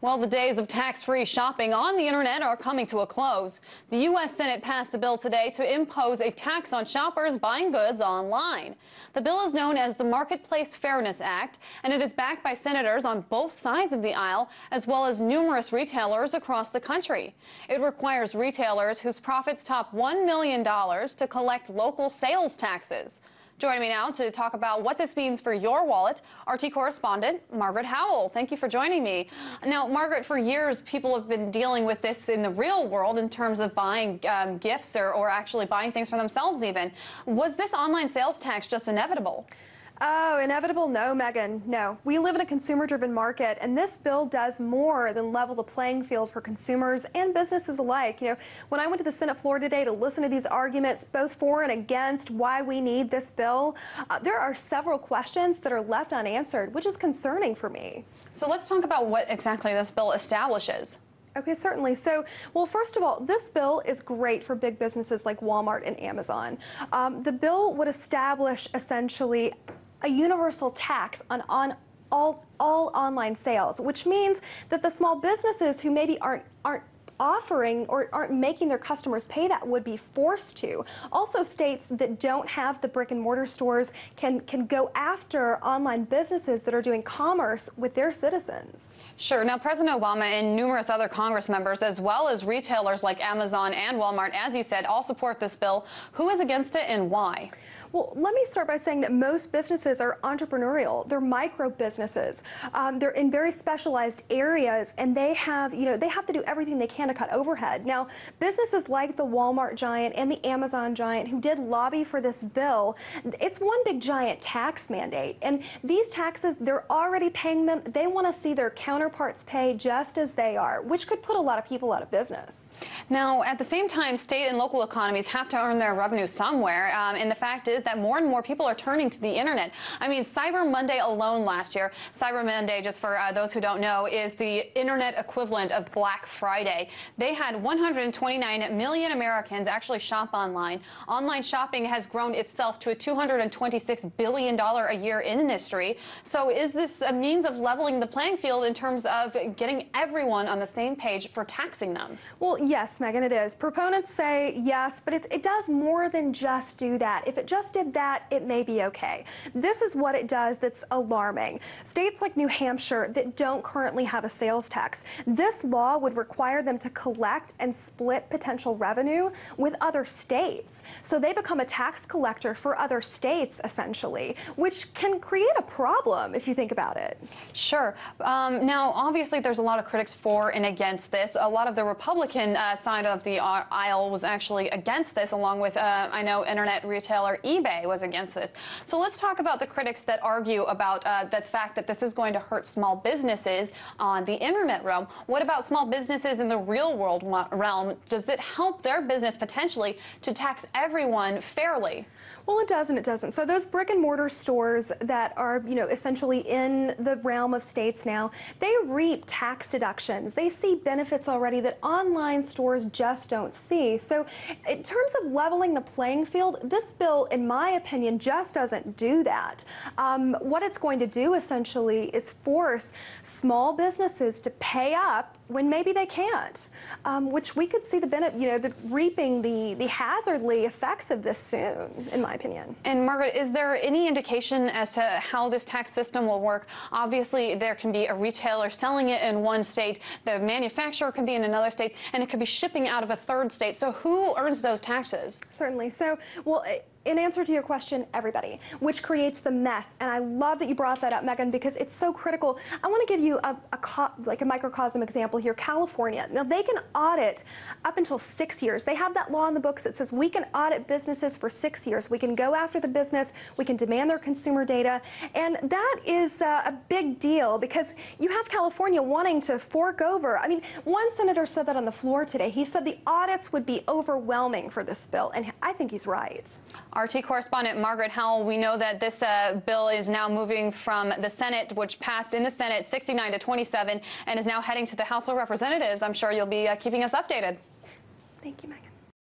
Well, the days of tax-free shopping on the internet are coming to a close. The U.S. Senate passed a bill today to impose a tax on shoppers buying goods online. The bill is known as the Marketplace Fairness Act, and it is backed by senators on both sides of the aisle, as well as numerous retailers across the country. It requires retailers whose profits top $1 million to collect local sales taxes. Joining me now to talk about what this means for your wallet, RT correspondent Margaret Howell. Thank you for joining me. Now, Margaret, for years, people have been dealing with this in the real world in terms of buying gifts or actually buying things for themselves even. Was this online sales tax just inevitable? Oh, inevitable? No, Megan, no. We live in a consumer-driven market, and this bill does more than level the playing field for consumers and businesses alike. You know, when I went to the Senate floor today to listen to these arguments, both for and against why we need this bill, there are several questions that are left unanswered, which is concerning for me. So let's talk about what exactly this bill establishes. Okay, certainly. So, well, first of all, this bill is great for big businesses like Walmart and Amazon. The bill would establish essentially a universal tax on all online sales, which means that the small businesses who maybe aren't offering or aren't making their customers pay that would be forced to. Also, states that don't have the brick and mortar stores can go after online businesses that are doing commerce with their citizens. Sure. Now, President Obama and numerous other Congress members, as well as retailers like Amazon and Walmart, as you said, all support this bill. Who is against it and why? Well, let me start by saying that most businesses are entrepreneurial. They're micro businesses. They're in very specialized areas, and they have to do everything they can to cut overhead. Now, businesses like the Walmart giant and the Amazon giant who did lobby for this bill, it's one big giant tax mandate. And these taxes, they're already paying them. They want to see their counterparts pay just as they are, which could put a lot of people out of business. Now, at the same time, state and local economies have to earn their revenue somewhere, and the fact is that more and more people are turning to the internet. I mean, Cyber Monday alone last year, Cyber Monday, just for those who don't know, is the internet equivalent of Black Friday. They had 129 million Americans actually shop online. Online shopping has grown itself to a $226 billion a year industry. So is this a means of leveling the playing field in terms of getting everyone on the same page for taxing them? Well, yes, Megan, it is. Proponents say yes, but it does more than just do that. If it just did that, it may be okay. This is what it does that's alarming. States like New Hampshire that don't currently have a sales tax, this law would require them to collect and split potential revenue with other states. So they become a tax collector for other states, essentially, which can create a problem if you think about it. Sure. Now, obviously, there's a lot of critics for and against this. A lot of the Republican side of the aisle was actually against this, along with, I know, internet retailer eBay was against this. So let's talk about the critics that argue about the fact that this is going to hurt small businesses on the internet realm. What about small businesses in the real world realm? Does it help their business potentially to tax everyone fairly? Well, it does and it doesn't. So those brick and mortar stores that are, essentially in the realm of states now, they reap tax deductions. They see benefits already that online stores just don't see. So in terms of leveling the playing field, this bill, in my opinion, just doesn't do that. What it's going to do essentially is force small businesses to pay up when maybe they can't, which we could see reaping the hazardly effects of this soon, in my opinion. And Margaret, is there any indication as to how this tax system will work? Obviously, there can be a retailer selling it in one state, the manufacturer can be in another state, and it could be shipping out of a third state. So who earns those taxes? Certainly. So, well, in answer to your question, everybody, which creates the mess. And I love that you brought that up, Megan, because it's so critical. I want to give you a microcosm example here. California. Now, they can audit up until 6 years. They have that law in the books that says we can audit businesses for 6 years. We can go after the business. We can demand their consumer data. And that is a big deal because you have California wanting to fork over. I mean, one senator said that on the floor today. He said the audits would be overwhelming for this bill. And I think he's right. RT correspondent Margaret Howell, we know that this bill is now moving from the Senate, which passed in the Senate 69 to 27, and is now heading to the House of Representatives. I'm sure you'll be keeping us updated. Thank you, Mike.